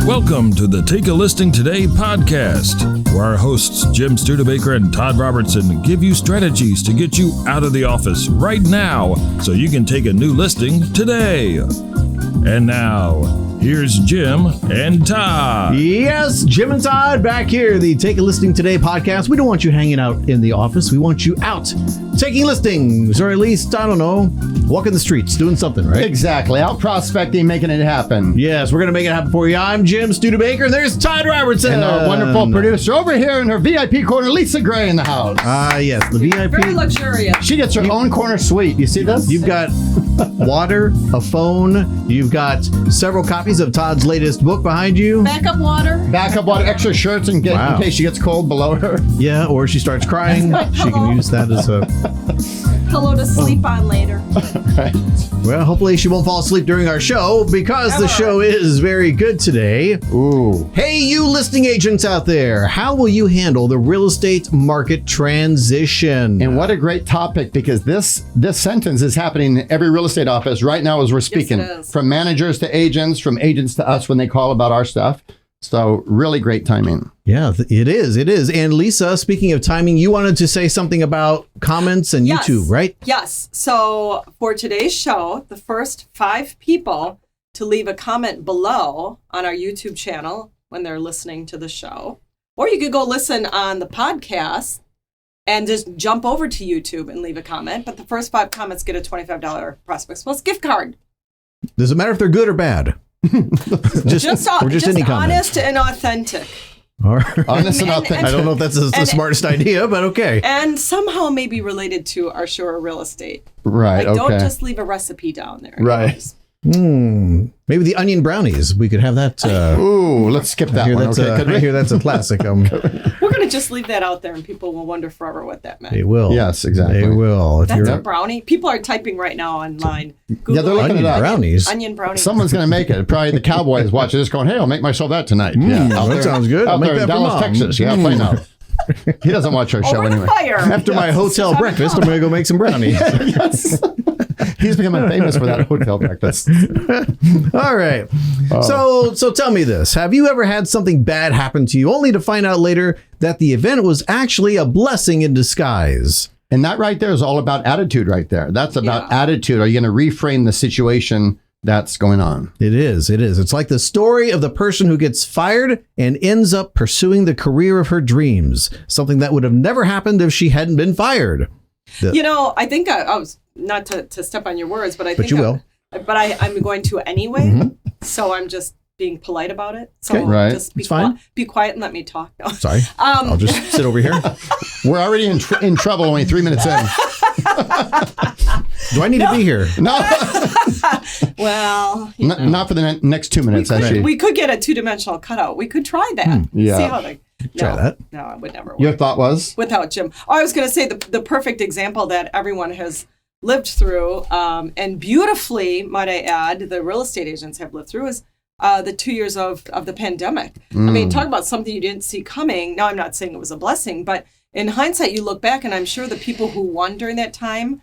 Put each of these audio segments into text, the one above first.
Welcome to the Take a Listing Today podcast, where our hosts Jim Studebaker and Todd Robertson give you strategies to get you out of the office right now so you can take a new listing today. And now, here's Jim and Todd. Yes, Jim and Todd back here, the Take a Listing Today podcast. We don't want you hanging out in the office. We want you out taking listings, or at least, I don't know, walking the streets, doing something, right? Exactly. Out prospecting, making it happen. Yes, we're going to make it happen for you. I'm Jim Studebaker, and there's Todd Robertson. And our wonderful producer over here in her VIP corner, Lisa Gray in the house. Yes, the VIP. Very luxurious. She gets her own corner suite. You see this? You've got water, a phone, you've got several copies of Todd's latest book behind you. Backup water. Backup water, extra shirts in case she gets cold below her. Yeah, or she starts crying. She can use that as a... Pillow to sleep on later. Right. Well, hopefully she won't fall asleep during our show because the show is very good today. Ooh. Hey, you listing agents out there, how will you handle the real estate market transition? And what a great topic, because this sentence is happening in every real estate office right now as we're speaking. Yes, it is. From managers to agents, from agents to us when they call about our stuff. So really great timing. Yeah, it is. It is. And Lisa, speaking of timing, you wanted to say something about comments and YouTube, right? Yes. So for today's show, the first 5 people to leave a comment below on our YouTube channel when they're listening to the show, or you could go listen on the podcast and just jump over to YouTube and leave a comment. But the first 5 comments get a $25 ProspectsPLUS gift card. Does it matter if they're good or bad? just any comment. Honest and authentic. Honest and authentic. I don't know if that's the smartest idea, but okay. And somehow maybe related to our show or real estate. Right. Like, okay. don't just leave a recipe down there. Right. Maybe the onion brownies. We could have that. Ooh, let's skip that one. Okay, I hear that's a classic. We're going to just leave that out there and people will wonder forever what that meant. They will. Yes, exactly. They will. That's a brownie. People are typing right now online. Google Yeah, they're looking onion it up. brownies. Onion brownie. Someone's going to make it. Probably the Cowboys watching this going, hey, I'll make myself that tonight. That sounds good. I'll Out make there in that for Dallas, Mom. Texas. Yeah, play now. He doesn't watch our show Over the anyway. fire. After my hotel breakfast, I'm going to go make some brownies. Yes. He's becoming famous for that hotel breakfast. All right. So tell me this. Have you ever had something bad happen to you only to find out later that the event was actually a blessing in disguise? And that right there is all about attitude right there. That's about attitude. Are you going to reframe the situation that's going on? It is. It is. It's like the story of the person who gets fired and ends up pursuing the career of her dreams. Something that would have never happened if she hadn't been fired. I think I was, not to step on your words, but I think you will. But I'm going to anyway. Mm-hmm. So I'm just being polite about it. So Okay. Right. just be, It's fine. Be quiet and let me talk. No. Sorry. I'll just sit over here. We're already in trouble only 3 minutes in. Do I need to be here? No, Well, not for the next 2 minutes, actually. we could get a 2-dimensional cutout. We could try that. Yeah. See how they Try that. No, I would never. Your work thought was? without Jim. Oh, I was going to say the perfect example that everyone has lived through, and beautifully, might I add, the real estate agents have lived through is the 2 years of the pandemic. I mean, talk about something you didn't see coming. Now, I'm not saying it was a blessing, but in hindsight, you look back, and I'm sure the people who won during that time,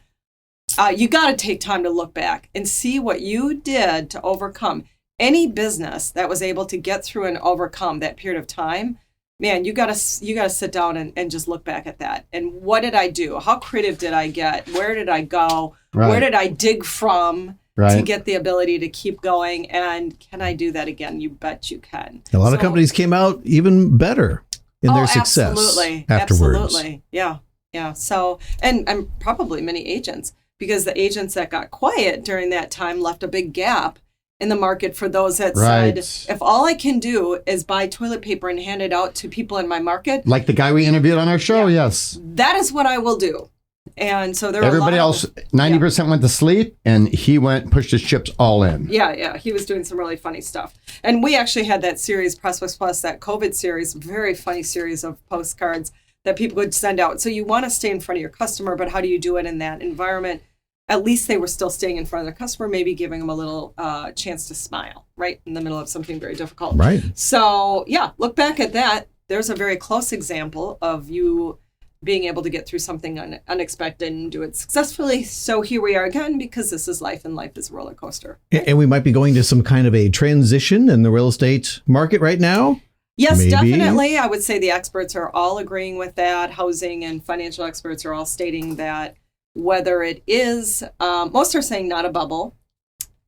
you got to take time to look back and see what you did to overcome. Any business that was able to get through and overcome that period of time, man, you gotta sit down and just look back at that. And what did I do? How creative did I get? Where did I go? Right. Where did I dig from to Right. get the ability to keep going? And can I do that again? You bet you can. A lot of companies came out even better in their success absolutely. afterwards. Absolutely. Yeah. So, and probably many agents, because the agents that got quiet during that time left a big gap in the market for those that Right. said, if all I can do is buy toilet paper and hand it out to people in my market, Like the guy we interviewed on our show, yes. that is what I will do. And so there were Everybody a lot else, of, 90% went to sleep, and he pushed his chips all in. Yeah, he was doing some really funny stuff. And we actually had that series, ProspectsPLUS, that COVID series, very funny series of postcards that people would send out. So you want to stay in front of your customer, but how do you do it in that environment? At least they were still staying in front of their customer, maybe giving them a little chance to smile, right, in the middle of something very difficult. Right. So, yeah, look back at that. There's a very close example of you being able to get through something unexpected and do it successfully. So here we are again, because this is life, and life is a roller coaster. And we might be going to some kind of a transition in the real estate market right now. Yes, Maybe. definitely. I would say the experts are all agreeing with that. Housing and financial experts are all stating that whether it is, most are saying not a bubble,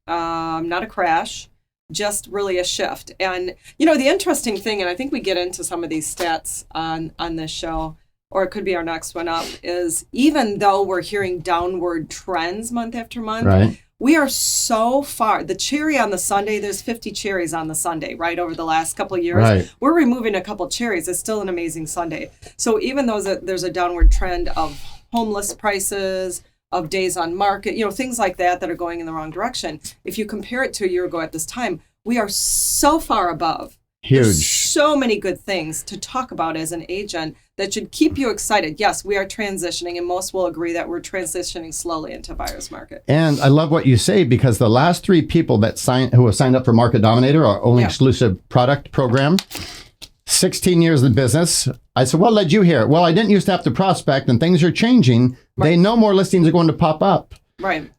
not a crash, just really a shift. And, the interesting thing, and I think we get into some of these stats on this show, or it could be our next one up, is even though we're hearing downward trends month after month, Right. we are so far. The cherry on the sundae, there's 50 cherries on the sundae, right, over the last couple of years. Right. We're removing a couple cherries. It's still an amazing sundae. So even though there's a downward trend of homeless prices, of days on market, things like that are going in the wrong direction, if you compare it to a year ago at this time, we are so far above. Huge. There's so many good things to talk about as an agent that should keep you excited. Yes, we are transitioning, and most will agree that we're transitioning slowly into buyer's market. And I love what you say, because the last 3 people who have signed up for Market Dominator, our only exclusive product program, 16 years in business. I said, what led you here? Well, I didn't used to have to prospect, and things are changing. Right. They know more listings are going to pop up. Right.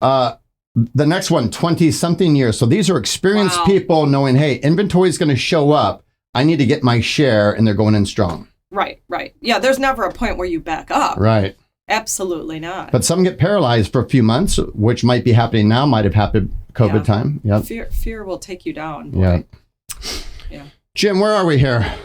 The next one, 20-something years. So these are experienced people knowing, hey, inventory is going to show up. I need to get my share, and they're going in strong. Right. Yeah, there's never a point where you back up. Right. Absolutely not. But some get paralyzed for a few months, which might be happening now, might have happened COVID time. Yep. Fear will take you down. Boy. Yeah. Jim, where are we here?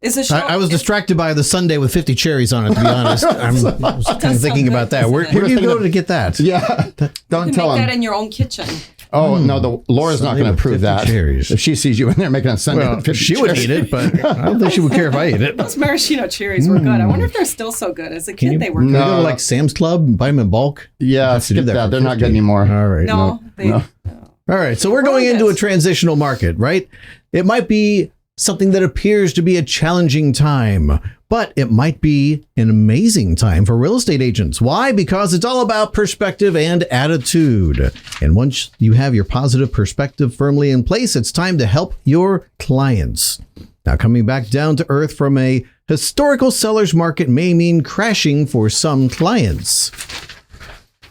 Is the show, I was distracted by the sundae with 50 cherries on it, to be honest. I was kind of thinking about that. Where do you go to get that? Yeah. Don't tell make him. that in your own kitchen. Oh, no, Laura's not going to approve that. Cherries. If she sees you in there making a sundae with 50 she would eat it, but I don't think she would care if I ate it. Those maraschino cherries were good. I wonder if they're still so good. As a kid, they were good. Can you go to like Sam's Club and buy them in bulk? Yeah, skip that. They're not good anymore. All right. No. All right. So we're going into a transitional market, right? It might be something that appears to be a challenging time, but it might be an amazing time for real estate agents. Why? Because it's all about perspective and attitude. And once you have your positive perspective firmly in place, it's time to help your clients. Now, coming back down to earth from a historical seller's market may mean crashing for some clients.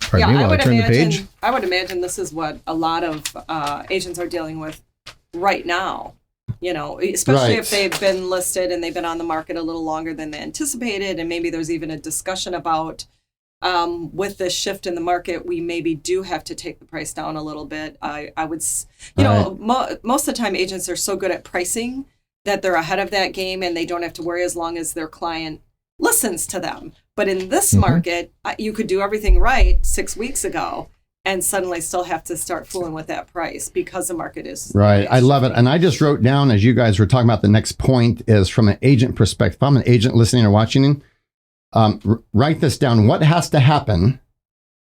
Pardon me while I turn the page. I would imagine this is what a lot of agents are dealing with right now. Especially if they've been listed and they've been on the market a little longer than they anticipated. And maybe there's even a discussion about with this shift in the market, we maybe do have to take the price down a little bit. I would, most of the time agents are so good at pricing that they're ahead of that game and they don't have to worry as long as their client listens to them. But in this market, you could do everything right 6 weeks ago and suddenly still have to start fooling with that price because the market is right. I love it. And I just wrote down, as you guys were talking about, the next point is from an agent perspective. If I'm an agent listening or watching, write this down. What has to happen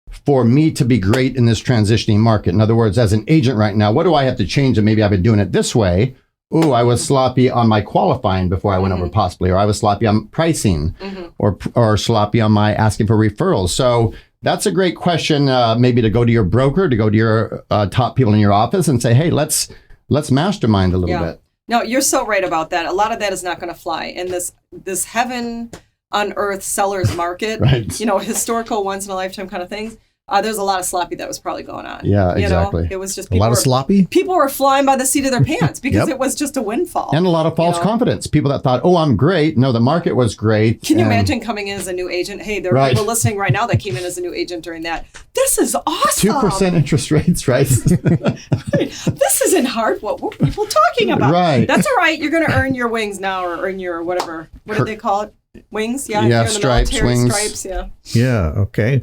for me to be great in this transitioning market? In other words, as an agent right now, what do I have to change? And maybe I've been doing it this way. Ooh, I was sloppy on my qualifying before I went over possibly, or I was sloppy on pricing, or sloppy on my asking for referrals. So that's a great question, maybe to go to your broker, to go to your top people in your office and say, hey, let's mastermind a little bit. No, you're so right about that. A lot of that is not going to fly in this heaven on earth seller's market, right. Historical once in a lifetime kind of things. There's a lot of sloppy that was probably going on. Yeah, exactly. It was just a lot of sloppy. People were flying by the seat of their pants because it was just a windfall. And a lot of false confidence. People that thought, oh, I'm great. No, the market was great. Can you imagine coming in as a new agent? Hey, there are people listening right now that came in as a new agent during that. This is awesome. 2% interest rates, right? This isn't hard. What were people talking about? Right. That's all right. You're going to earn your wings now, or earn your whatever. What did they call it? Wings? Yeah. Yeah, if you're in the stripes, military, wings. Stripes, yeah. Yeah, okay.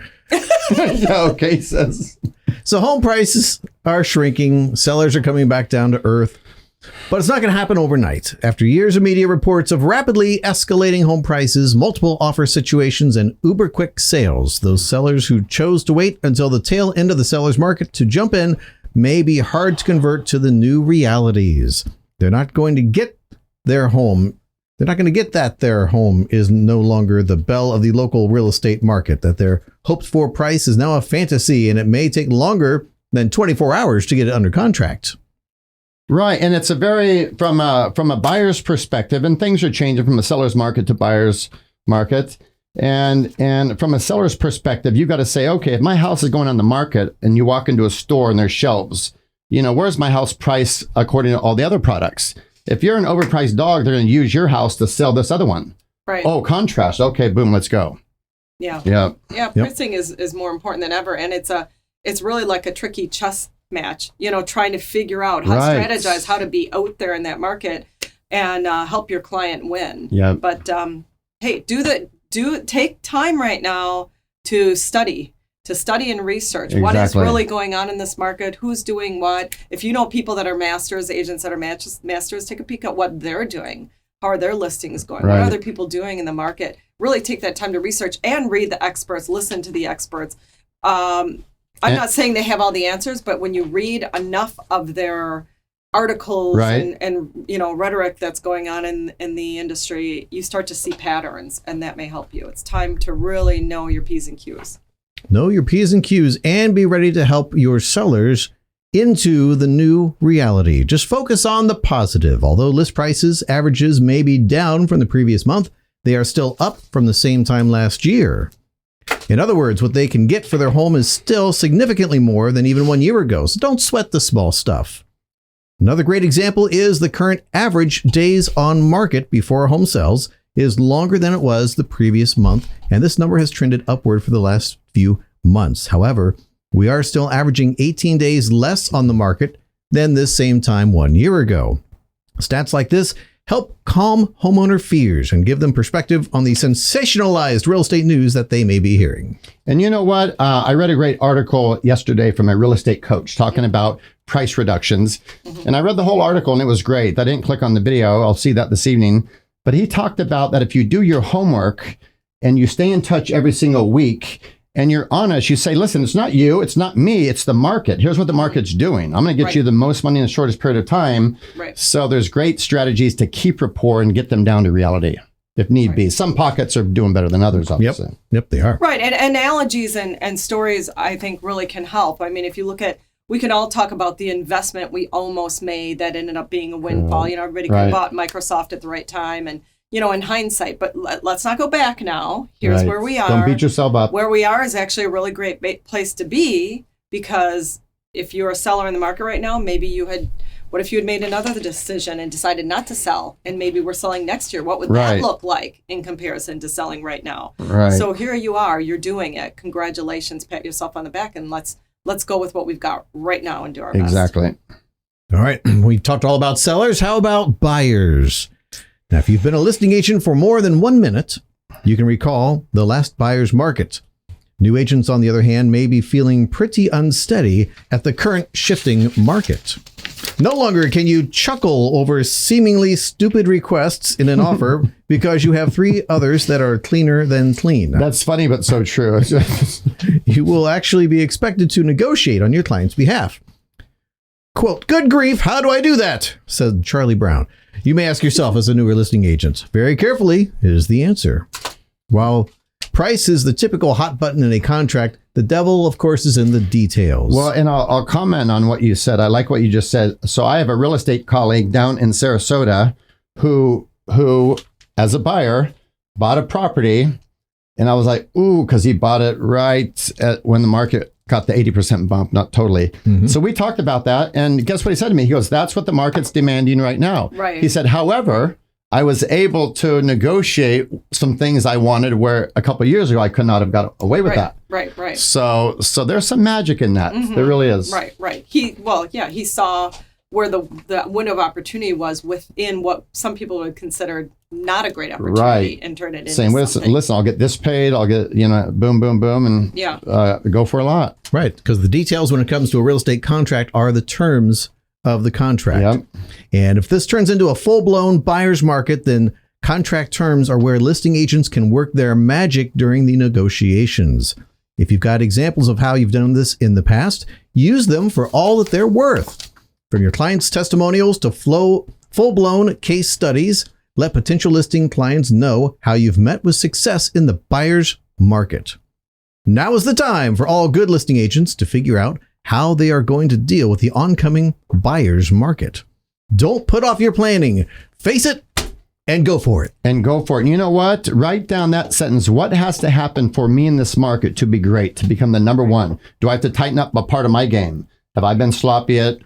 Yeah, okay, says. So home prices are shrinking. Sellers are coming back down to earth. But it's not going to happen overnight. After years of media reports of rapidly escalating home prices, multiple offer situations, and uber quick sales, those sellers who chose to wait until the tail end of the seller's market to jump in may be hard to convert to the new realities. They're not going to get their home. They're not going to get that their home is no longer the belle of the local real estate market, that their hoped-for price is now a fantasy, and it may take longer than 24 hours to get it under contract. Right, and it's a very, from a buyer's perspective, and things are changing from a seller's market to buyer's market. And from a seller's perspective, you got to say, okay, if my house is going on the market and you walk into a store and there's shelves, where's my house price according to all the other products? If you're an overpriced dog, they're going to use your house to sell this other one. Right. Oh, contrast. Okay, boom, let's go. Yeah. Yeah. Yeah. Pricing is more important than ever. And it's really like a tricky chess match, trying to figure out how to strategize, how to be out there in that market and help your client win. Yeah. But hey, take time right now to study and research what is really going on in this market, who's doing what. If you know people that are masters, agents that are masters, take a peek at what they're doing. How are their listings going? What are other people doing in the market? Really take that time to research and read the experts, listen to the experts. I'm not saying they have all the answers, but when you read enough of their articles and rhetoric that's going on in the industry, you start to see patterns, and that may help you. It's time to really know your P's and Q's. Know your P's and Q's and be ready to help your sellers into the new reality. Just focus on the positive. Although list prices averages may be down from the previous month, they are still up from the same time last year. In other words, what they can get for their home is still significantly more than even 1 year ago. So don't sweat the small stuff. Another great example is the current average days on market before a home sells is longer than it was the previous month, and this number has trended upward for the last few months. However, we are still averaging 18 days less on the market than this same time 1 year ago. Stats like this help calm homeowner fears and give them perspective on the sensationalized real estate news that they may be hearing. And you know what? I read a great article yesterday from a real estate coach talking about price reductions. And I read the whole article and it was great. I didn't click on the video. I'll see that this evening. But he talked about that if you do your homework and you stay in touch every single week and you're honest, you say, listen, it's not you, it's not me, it's the market. Here's what the market's doing. I'm going to get you the most money in the shortest period of time. So there's great strategies to keep rapport and get them down to reality if need be. Some pockets are doing better than others, obviously. Yep, they are. Right. And analogies and stories, I think, really can help. I mean, if you look at, we can all talk about the investment we almost made that ended up being a windfall. Everybody bought Microsoft at the right time and, in hindsight, but let's not go back now. Here's where we are. Don't beat yourself up. Where we are is actually a really great place to be, because if you're a seller in the market right now, what if you had made another decision and decided not to sell, and maybe we're selling next year? What would that look like in comparison to selling right now? So here you are, you're doing it. Congratulations, pat yourself on the back, and let's go with what we've got right now and do our best. Exactly. All right. We've talked all about sellers. How about buyers? Now, if you've been a listing agent for more than 1 minute, you can recall the last buyer's market. New agents, on the other hand, may be feeling pretty unsteady at the current shifting market. No longer can you chuckle over seemingly stupid requests in an offer because you have 3 others that are cleaner than clean. That's funny, but so true. You will actually be expected to negotiate on your client's behalf. Quote, "Good grief, how do I do that?" said Charlie Brown. You may ask yourself as a newer listing agent. Very carefully is the answer. While price is the typical hot button in a contract, the devil, of course, is in the details. Well, and I'll comment on what you said. I like what you just said. So I have a real estate colleague down in Sarasota who as a buyer, bought a property. And I was like, ooh, because he bought it right at when the market got the 80% bump, not totally. So we talked about that. And guess what he said to me? He goes, that's what the market's demanding right now. He said, however, I was able to negotiate some things I wanted where a couple of years ago I could not have got away with that. Right. So there's some magic in that. There really is. Right. He saw where the window of opportunity was within what some people would consider not a great opportunity, and turn it into something. Listen, I'll get this paid. I'll get, boom, boom, boom, and go for a lot. Right, because the details when it comes to a real estate contract are the terms of the contract. And if this turns into a full-blown buyer's market, then contract terms are where listing agents can work their magic during the negotiations. If you've got examples of how you've done this in the past, use them for all that they're worth. From your clients' testimonials to full-blown case studies, let potential listing clients know how you've met with success in the buyer's market. Now is the time for all good listing agents to figure out how they are going to deal with the oncoming buyer's market. Don't put off your planning. Face it And go for it. And go for it. And you know what? Write down that sentence. What has to happen for me in this market to be great, to become the number one? Do I have to tighten up a part of my game? Have I been sloppy at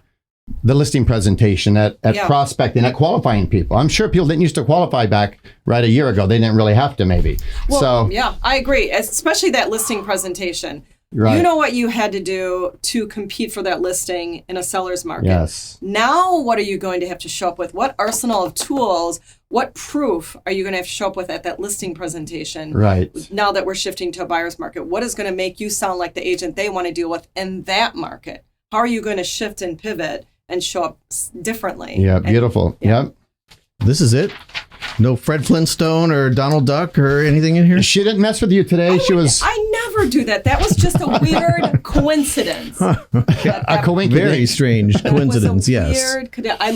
the listing presentation, at prospecting, at qualifying people? I'm sure people didn't used to qualify back right a year ago. They didn't really have to, maybe. Well, yeah, I agree. Especially that listing presentation. Right. You know what you had to do to compete for that listing in a seller's market. Yes. Now, what are you going to have to show up with? What arsenal of tools, what proof are you going to have to show up with at that listing presentation? Right. Now that we're shifting to a buyer's market, what is going to make you sound like the agent they want to deal with in that market? How are you going to shift and pivot and show up differently? Yeah, beautiful. Yep. This is it. No Fred Flintstone or Donald Duck or anything in here? She didn't mess with you today. I never do that. That was just a weird coincidence. A coincidence. Very strange coincidence, yes. I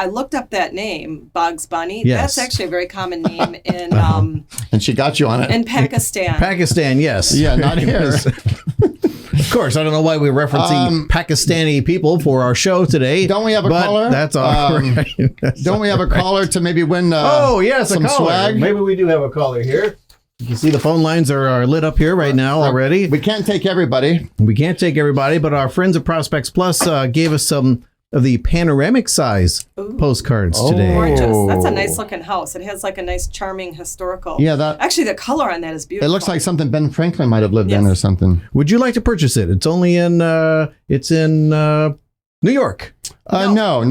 looked up that name, Bugs Bunny. Yes. That's actually a very common name in and she got you on it. in Pakistan. Pakistan, yes. Yeah, not here. Of course, I don't know why we're referencing Pakistani people for our show today. Don't we have a caller? That's all right. Don't we have a caller to maybe win some a caller. swag? Maybe we do have a caller here. You can see the phone lines are lit up here right now already. We can't take everybody. We can't take everybody, but our friends at Prospects Plus gave us some of the panoramic size postcards today. Gorgeous. That's a nice looking house. It has like a nice, charming historical. Yeah, actually the color on that is beautiful. It looks like something Ben Franklin might have lived in or something. Would you like to purchase it? It's only in New York. No.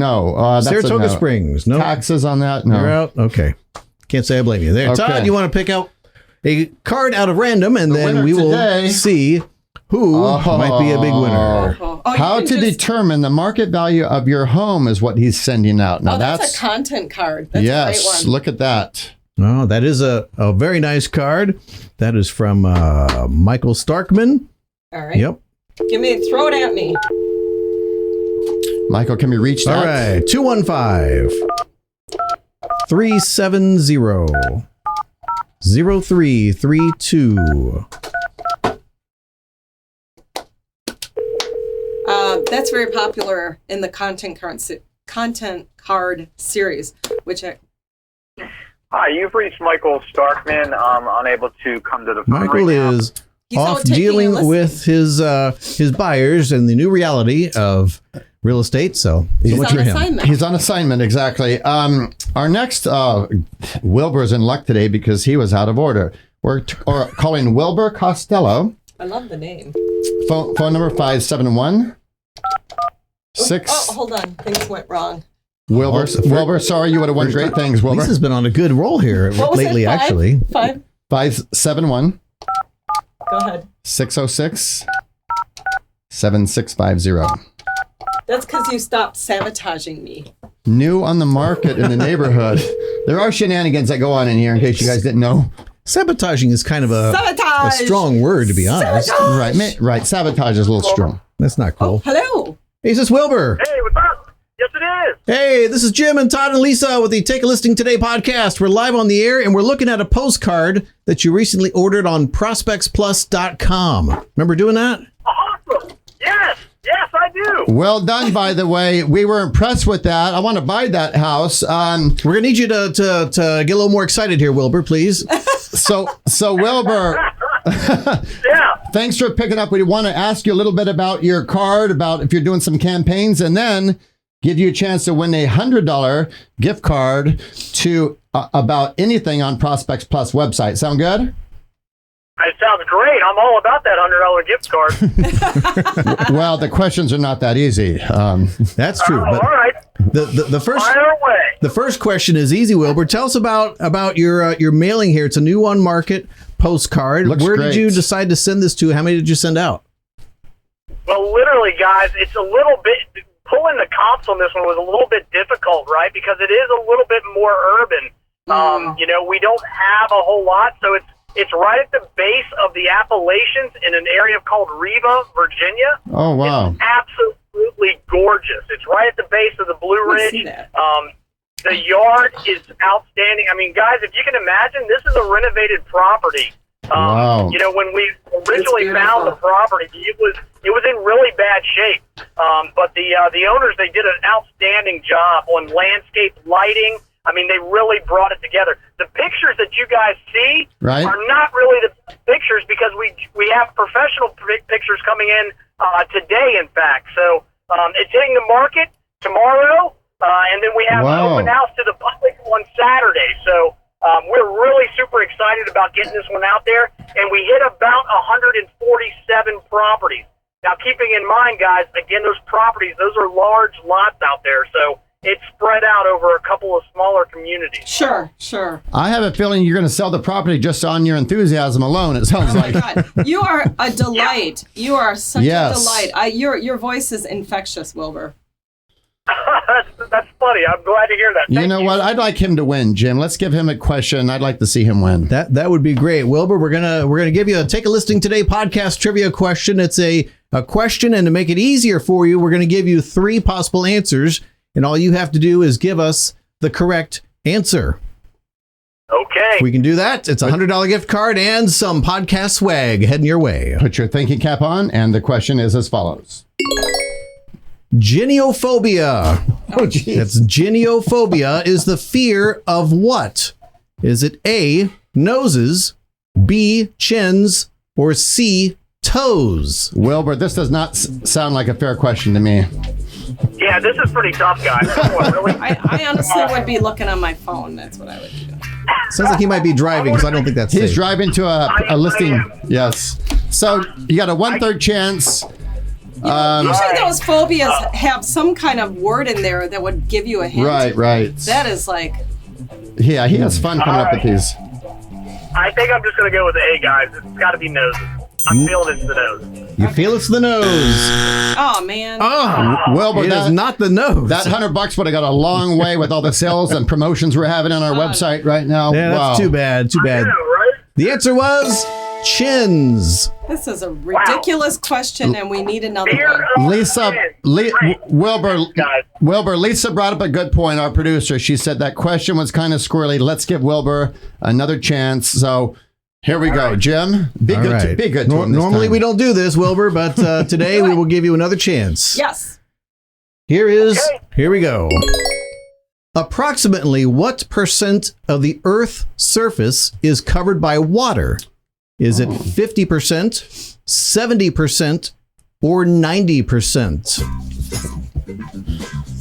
That's Saratoga Springs. No taxes on that. No. You're out. Okay. Can't say I blame you. There, Okay. Todd. You want to pick out a card out of random, and then we will see who might be a big winner. How to determine the market value of your home is what he's sending out. Now that's a content card. That's a great one. Look at that. Oh, that is a very nice card. That is from Michael Starkman. All right. Yep. Throw it at me. Michael, can we reach that? All right. 215-370-0332. That's very popular in the content card series, which Hi, you've reached Michael Starkman. I'm unable to come to the phone Michael right now. is He's off out taking a dealing listen. with his buyers and the new reality of real estate. So he's much on for him. assignment. He's on assignment, exactly. Our next Wilbur's in luck today because he was out of order. We're calling Wilbur Costello. I love the name. Phone number 571 hold on. Things went wrong. Wilbur, sorry, you would have won great things, Wilbur. Lisa's been on a good roll here What was lately, it? actually. 571 Go ahead. 606 7650. That's because you stopped sabotaging me. New on the market in the neighborhood. There are shenanigans that go on in here, in case you guys didn't know. Sabotaging is kind of a strong word, to be honest. Right. Sabotage is a little strong. That's not cool. Hello. Hey, is this Wilbur? Hey, what's up? Yes, it is. Hey, this is Jim and Todd and Lisa with the Take a Listing Today podcast. We're live on the air, and we're looking at a postcard that you recently ordered on ProspectsPLUS.com. Remember doing that? Awesome. Yes, I do. Well done, by the way. We were impressed with that. I want to buy that house. We're going to need you to get a little more excited here, Wilbur, please. So Wilbur, Yeah. thanks for picking up. We want to ask you a little bit about your card, about if you're doing some campaigns, and then give you a chance to win a $100 gift card to about anything on Prospects Plus website. Sound good? It sounds great. I'm all about that $100 gift card. Well, the questions are not that easy. That's true. All But right. the first Fire away. the first question is easy, Wilbur. Tell us about your mailing here. It's a new on market postcard. Looks Where great. did you decide to send this to? How many did you send out? Well, literally, guys, it's a little bit, pulling the comps on this one was a little bit difficult, right? Because it is a little bit more urban. We don't have a whole lot, so it's right at the base of the Appalachians in an area called Riva, Virginia. Oh, wow. It's absolutely gorgeous. It's right at the base of the Blue I see Ridge. that. The yard is outstanding. I mean, guys, if you can imagine, this is a renovated property. Wow. When we originally It's found the beautiful. property, it was in really bad shape. But the owners, they did an outstanding job on landscape lighting. I mean, they really brought it together. The pictures that you guys see Right. are not really the pictures because we have professional pictures coming in today, in fact. So it's hitting the market tomorrow, and then we have an open house to the public on Saturday. So we're really super excited about getting this one out there, and we hit about 147 properties. Now, keeping in mind, guys, again, those properties, those are large lots out there, so it's spread out over a couple of smaller communities. Sure. I have a feeling you're going to sell the property just on your enthusiasm alone. It sounds like. God, you are a delight. You are such a delight. Your voice is infectious, Wilbur. That's funny. I'm glad to hear that. You know what? I'd like him to win, Jim. Let's give him a question. I'd like to see him win. That would be great, Wilbur. We're gonna give you a Take a Listing Today podcast trivia question. It's a question, and to make it easier for you, we're going to give you 3 possible answers, and all you have to do is give us the correct answer. Okay. If we can do that, it's a $100 gift card and some podcast swag heading your way. Put your thinking cap on, and the question is as follows. Genophobia. Oh, geez. That's genophobia is the fear of what? Is it A, noses, B, chins, or C, toes? Wilbur, this does not sound like a fair question to me. Yeah, this is pretty tough, guys. Really? I honestly would be looking on my phone. That's what I would do. Sounds like he might be driving, so I don't think that's He's safe. driving to a listing. Yes. So you got a 1/3 chance. Usually those phobias have some kind of word in there that would give you a hint. Right. That is like... Yeah, he has fun coming up with these. I think I'm just going to go with A, guys. It's got to be noses. I'm feeling it's the nose. You feel it's the nose. Oh, man. Oh, Wilbur, it is not the nose. That $100 would have got a long way with all the sales and promotions we're having on our website right now. Yeah, that's too bad. Too bad. I know, right? The answer was chins. This is a ridiculous question, and we need another one. Lisa, Wilbur, Lisa brought up a good point, our producer. She said that question was kind of squirrely. Let's give Wilbur another chance. So here we go. Jim, be good to him this Normally time. we don't do this, Wilbur, but today we will give you another chance. Yes. Here we go. Approximately what percent of the Earth's surface is covered by water? Is it 50%, 70%, or 90%?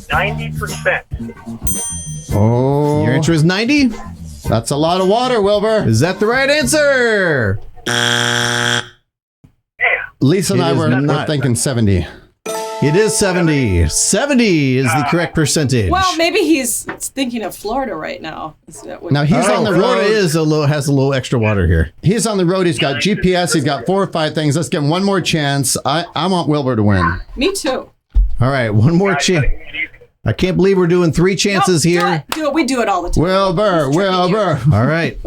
90%. Oh, Your answer is 90? that's a lot of water, Wilbur. Is that the right answer? Lisa and It I is were not. thinking 70. It is 70. 70 is the correct percentage. Well, maybe he's thinking of Florida right now. Now he's on the Florida road. has a little extra water here. He's on the road. He's got GPS. He's got 4 or 5 things. Let's give him one more chance. I want Wilbur to win. Me too. All right, one more chance. I can't believe we're doing 3 chances here. Do it. We do it all the time. Wilbur. All right.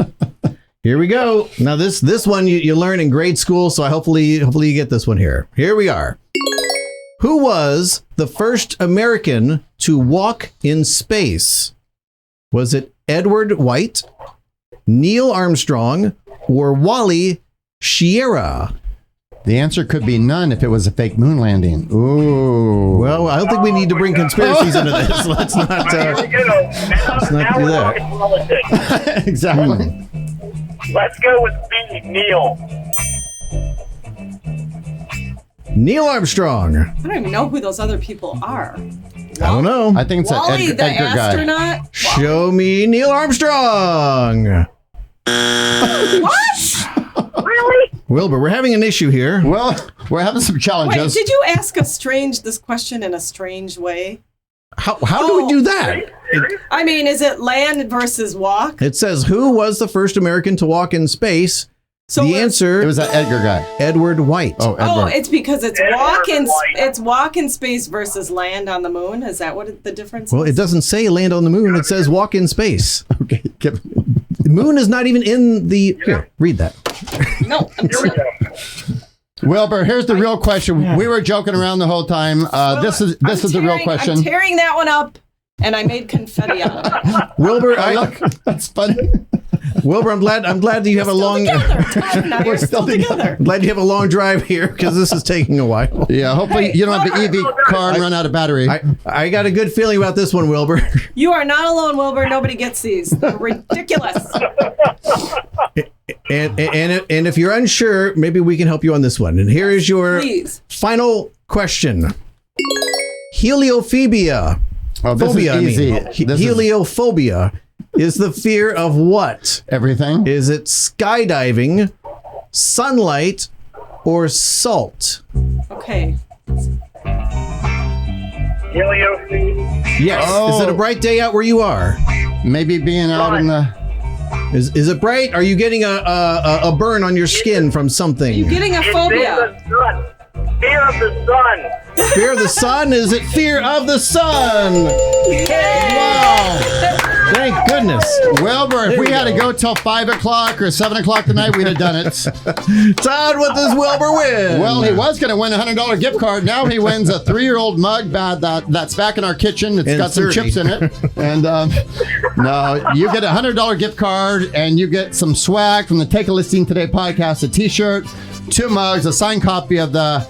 Here we go. Now this one you learn in grade school, so hopefully you get this one here. Here we are. Who was the first American to walk in space? Was it Edward White, Neil Armstrong, or Wally Schirra? The answer could be none if it was a fake moon landing. Ooh. Well, I don't think we need to bring conspiracies into this. Let's not. Here we go. Now do we're that. talking politics. Exactly. Let's go with B, Neil. Neil Armstrong. I don't even know who those other people are. I don't know. I think it's an Wally, the Edgar guy. astronaut. Show me Neil Armstrong. What? Really? Wilbur, we're having an issue here. Well, we're having some Wait, challenges. did you ask this question in a strange way? How do we do that? I mean, is it land versus walk? It says, who was the first American to walk in space? So The it's- answer, It was that Edgar guy. Edward White. Oh, Oh, Edward. it's because it's Edward walk in space versus land on the moon. Is that what the difference Well, is? it doesn't say land on the moon. It says walk in space. Okay. The moon is not even in the... Here, read that. No. Here we go. Wilbur, here's the real question. We were joking around the whole time. This is the real question. I'm tearing that one up, and I made confetti out of it. Wilbur, Oh, look, that's funny. Wilbur, I'm glad that you have a long. Now you're still together. I'm glad you have a long drive here because this is taking a while. Yeah, hopefully you don't have the EV car and run out of battery. I got a good feeling about this one, Wilbur. You are not alone, Wilbur. Nobody gets these. They're ridiculous. And if you're unsure, maybe we can help you on this one. And here is your final question. Heliophobia. Oh, this is easy. Heliophobia is the fear of what? Everything. Is it skydiving, sunlight, or salt? Okay. Heliophobia. Yes. Oh. Is it a bright day out where you are? Maybe being out in the... Is it bright? Are you getting a burn on your skin from something? You're getting a phobia. It's in the sun. Fear of the sun. Fear of the sun? Is it fear of the sun? Wow. Thank goodness. Wilbur, if we had to go till 5 o'clock or 7 o'clock tonight, we'd have done it. Todd, what does Wilbur win? Well, he was going to win a $100 gift card. Now he wins a 3-year-old mug that's back in our kitchen. It's got some chips in it. And no, you get a $100 gift card and you get some swag from the Take a Listing Today podcast, a t-shirt, 2 mugs, a signed copy of the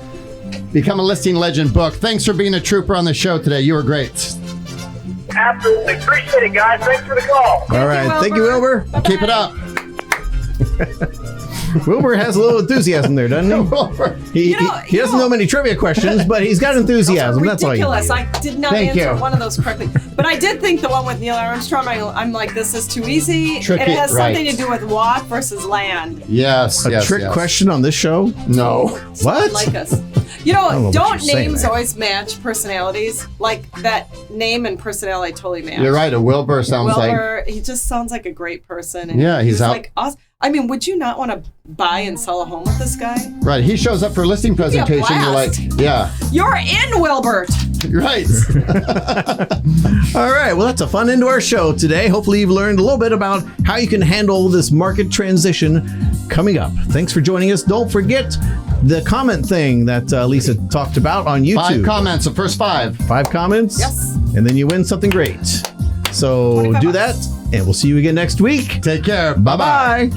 Become a Listing Legend book. Thanks for being a trooper on the show today. You were great. Absolutely. Appreciate it, guys. Thanks for the call. All right. Thank you, Wilbur. Keep it up. Wilbur has a little enthusiasm there, doesn't he? He doesn't know many trivia questions, but he's got enthusiasm. That's all you need. Ridiculous. I did not answer one of those correctly. But I did think the one with Neil Armstrong, I'm like, this is too easy. Tricky, it has right. something to do with walk versus land. Yes. A trick question on this show? No. What? Like us. Don't names always match personalities? Like that name and personality totally match. You're right. A Wilbur sounds Wilbur, he just sounds like a great person. And yeah, he's out. like awesome. I mean, would you not want to buy and sell a home with this guy? Right. He shows up for a listing presentation. You're like, yeah. You're in, Wilbert. Right. All right. Well, that's a fun end to our show today. Hopefully you've learned a little bit about how you can handle this market transition coming up. Thanks for joining us. Don't forget the comment thing that Lisa talked about on YouTube. 5 comments, the first 5. 5 comments? Yes. And then you win something great. So do that, and we'll see you again next week. Take care. Bye-bye.